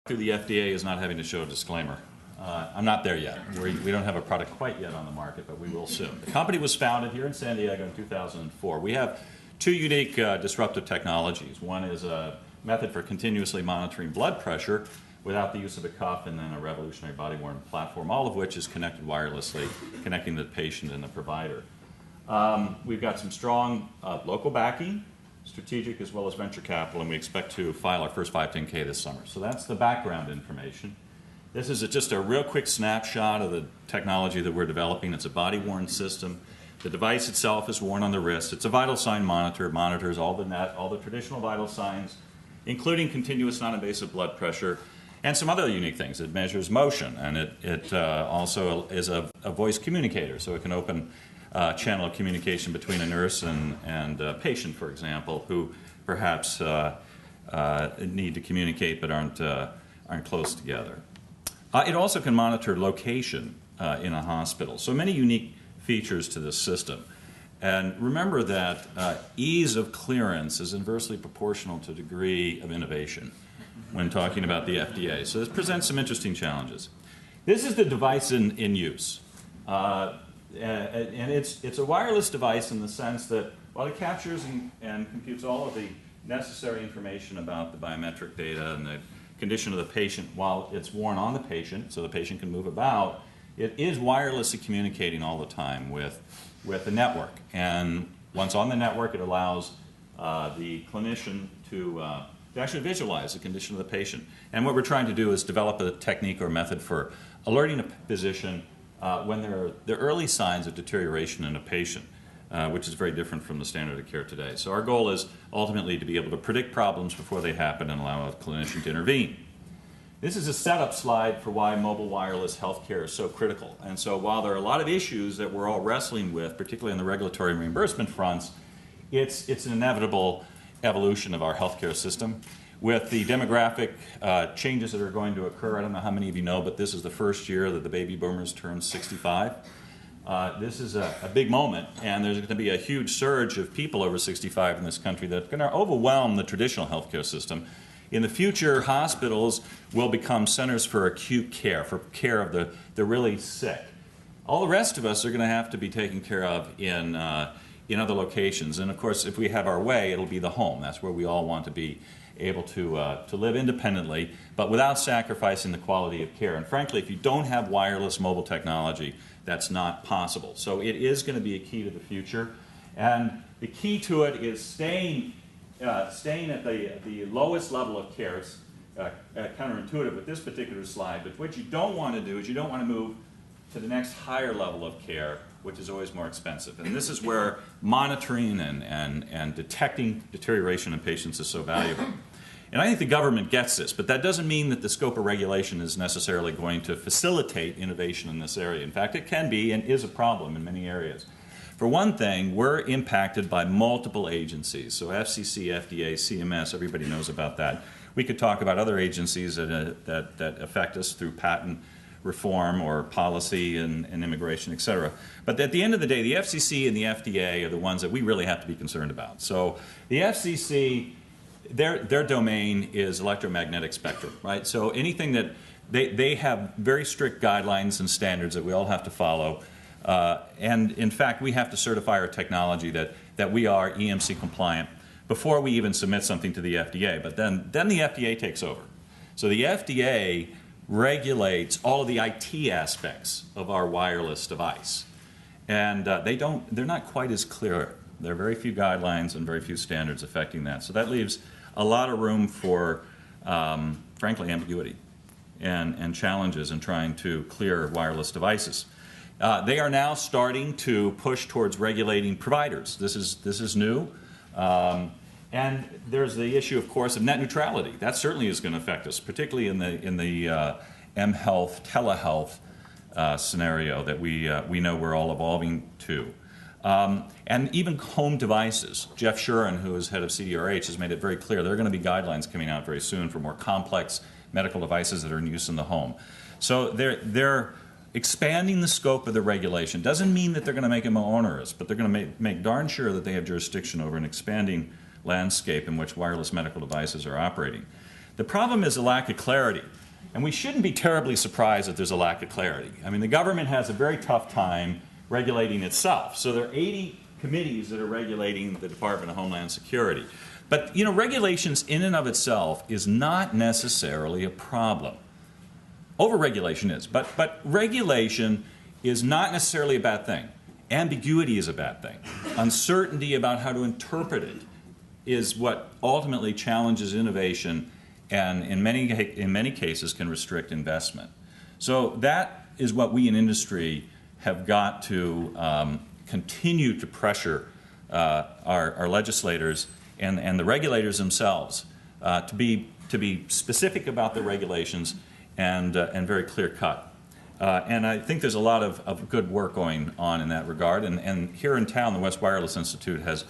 To the FDA is not having to show a disclaimer. I'm not there yet. We don't have a product quite yet on the market, but we will soon. The company was founded here in San Diego in 2004. We have two unique disruptive technologies. One is a method for continuously monitoring blood pressure without the use of a cuff, and then a revolutionary body-worn platform, all of which is connected wirelessly, connecting the patient and the provider. We've got some strong local backing, strategic as well as venture capital, and we expect to file our first 510(k) this summer. So that's the background information. This is just a real quick snapshot of the technology that we're developing. It's a body-worn system. The device itself is worn on the wrist. It's a vital sign monitor. It monitors all the traditional vital signs, including continuous non-invasive blood pressure, and some other unique things. It measures motion, and it also is a voice communicator, so it can open channel of communication between a nurse and a patient, for example, who perhaps need to communicate but aren't close together. It also can monitor location in a hospital. So many unique features to this system. And remember that ease of clearance is inversely proportional to degree of innovation when talking about the FDA. So this presents some interesting challenges. This is the device in use. And it's a wireless device in the sense that while it captures and computes all of the necessary information about the biometric data and the condition of the patient while it's worn on the patient, so the patient can move about, it is wirelessly communicating all the time with the network. And once on the network, it allows the clinician to actually visualize the condition of the patient. And what we're trying to do is develop a technique or method for alerting a physician when there are the early signs of deterioration in a patient, which is very different from the standard of care today. So our goal is ultimately to be able to predict problems before they happen and allow a clinician to intervene. This is a setup slide for why mobile wireless healthcare is so critical. And so while there are a lot of issues that we're all wrestling with, particularly on the regulatory and reimbursement fronts, it's an inevitable evolution of our healthcare system. With the demographic changes that are going to occur, I don't know how many of you know, but this is the first year that the baby boomers turn 65. This is a big moment, and there's going to be a huge surge of people over 65 in this country that's going to overwhelm the traditional healthcare system. In the future, hospitals will become centers for acute care, for care of the really sick. All the rest of us are going to have to be taken care of in other locations. And of course, if we have our way, it'll be the home. That's where we all want to be able to live independently, but without sacrificing the quality of care. And frankly, if you don't have wireless mobile technology, that's not possible. So it is going to be a key to the future. And the key to it is staying at the lowest level of care. It's counterintuitive with this particular slide, but what you don't want to do is you don't want to move to the next higher level of care, which is always more expensive. And this is where monitoring and detecting deterioration in patients is so valuable. And I think the government gets this, but that doesn't mean that the scope of regulation is necessarily going to facilitate innovation in this area. In fact, it can be and is a problem in many areas. For one thing, we're impacted by multiple agencies. So FCC, FDA, CMS, everybody knows about that. We could talk about other agencies that affect us through patent reform or policy and immigration, et cetera. But at the end of the day, the FCC and the FDA are the ones that we really have to be concerned about. So the FCC, their domain is electromagnetic spectrum, right? So anything that they have very strict guidelines and standards that we all have to follow. And in fact, we have to certify our technology that we are EMC compliant before we even submit something to the FDA. But then the FDA takes over. So the FDA regulates all of the IT aspects of our wireless device. And they're not quite as clear. There are very few guidelines and very few standards affecting that. So that leaves a lot of room for, frankly, ambiguity and challenges in trying to clear wireless devices. They are now starting to push towards regulating providers. This is new. And there's the issue, of course, of net neutrality. That certainly is going to affect us, particularly in the mHealth, telehealth scenario that we know we're all evolving to. And even home devices. Jeff Shuren, who is head of CDRH, has made it very clear there are going to be guidelines coming out very soon for more complex medical devices that are in use in the home. So they're expanding the scope of the regulation. Doesn't mean that they're going to make it more onerous, but they're going to make darn sure that they have jurisdiction over an expanding landscape in which wireless medical devices are operating. The problem is a lack of clarity. And we shouldn't be terribly surprised that there's a lack of clarity. I mean, the government has a very tough time regulating itself. So there are 80 committees that are regulating the Department of Homeland Security. But, you know, regulations in and of itself is not necessarily a problem. Overregulation is, but regulation is not necessarily a bad thing. Ambiguity is a bad thing. Uncertainty about how to interpret it is what ultimately challenges innovation and in many cases can restrict investment. So that is what we in industry have got to continue to pressure our legislators and the regulators themselves to be specific about the regulations and very clear cut. And I think there's a lot of good work going on in that regard. And here in town, the West Wireless Institute has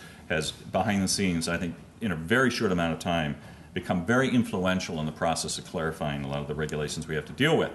behind the scenes, I think, in a very short amount of time, become very influential in the process of clarifying a lot of the regulations we have to deal with.